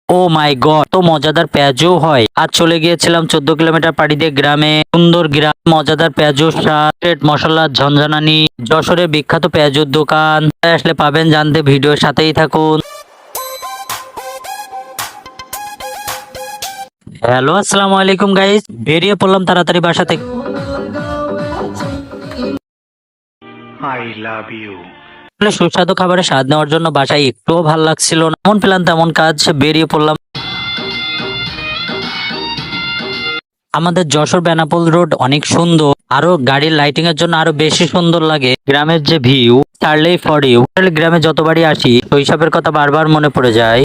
ও মাই god, তো মজাদার পেঁয়াজও হয়। আজ চলে গিয়েছিলাম 14 কিলোমিটার পাড়ি দিয়ে গ্রামে, সুন্দর গ্রাম, মজাদার পেঁয়াজুর স্বাদ, মশলার ঝনঝনানি, যশোরের বিখ্যাত পেঁয়াজুর দোকান। আসলে পাবেন জানতে, ভিডিওর সাথেই থাকুন। হ্যালো, আসসালামু আলাইকুম গাইস। বেরিয়ে পড়লাম তাড়াতাড়ি বাসা থেকে। I love you. আসলে সুস্বাদু খাবারের স্বাদ নেওয়ার জন্য বাসায় একটুও ভাল লাগছিল না। এমন প্ল্যান তেমন কাজ, বেরিয়ে পড়লাম। আমাদের যশোর বেনাপোল রোড অনেক সুন্দর, আরো গাড়ির লাইটিং এর জন্য আরো বেশি সুন্দর লাগে। গ্রামের যে ভিউ, চার্লি ফর ইউ। গ্রামে যতবারই আসি শৈশবের কথা বারবার মনে পড়ে যায়।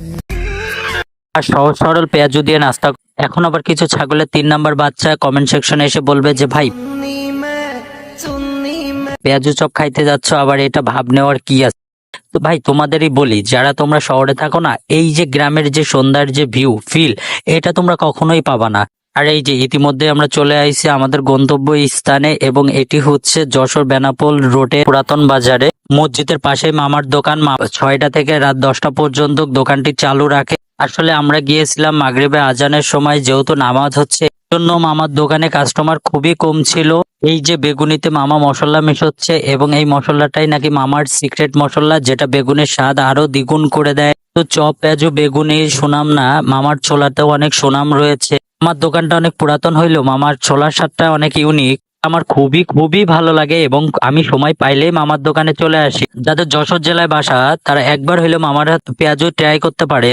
আর সহজ সরল পেঁয়াজু দিয়ে নাস্তা। এখন আবার কিছু ছাগলের 3 নাম্বার বাচ্চা কমেন্ট সেকশনে এসে বলবে যে ভাই, পেঁয়াজু চপ খাইতে যাচ্ছ, আবার এটা ভাব নেওয়ার কি আছে? তো ভাই তোমাদেরই বলি, যারা তোমরা শহরে থাকো না, এই যে গ্রামের যে সন্ধ্যার যে ভিউ ফিল, এটা তোমরা কখনোই পাবা না। আর এই যে ইতিমধ্যে আমরা চলে আইছি আমাদের গন্তব্য স্থানে, এবং এটি হচ্ছে যশোর বেনাপোল রোডে পুরাতন বাজারে, মসজিদের পাশে মামার দোকান। 6টা থেকে রাত 10টা পর্যন্ত দোকানটি চালু রাখে। আসলে আমরা গিয়েছিলাম মাগরিবে আজানের সময়, যেহেতু নামাজ হচ্ছে, জন্য মামার দোকানে কাস্টমার খুবই কম ছিল। এই যে বেগুনিতে মামা মশলা মেশাচ্ছে, এবং এই মশলাটাই নাকি মামার সিক্রেট মশলা, যেটা বেগুনের স্বাদ আরো দ্বিগুণ করে দেয়। তো চপ পেঁয়াজু বেগুনি সুনাম না, মামার ছোলাতেও অনেক সুনাম রয়েছে। আমার দোকানটা অনেক পুরাতন হইলেও মামার ছোলার স্বাদটা অনেক ইউনিক। আমার খুবই খুবই ভালো লাগে, এবং আমি সময় পাইলেই মামার দোকানে চলে আসি। যাদের যশোর জেলায় বাসা, তারা একবার হইলেও মামার হাত পেঁয়াজু ট্রাই করতে পারে।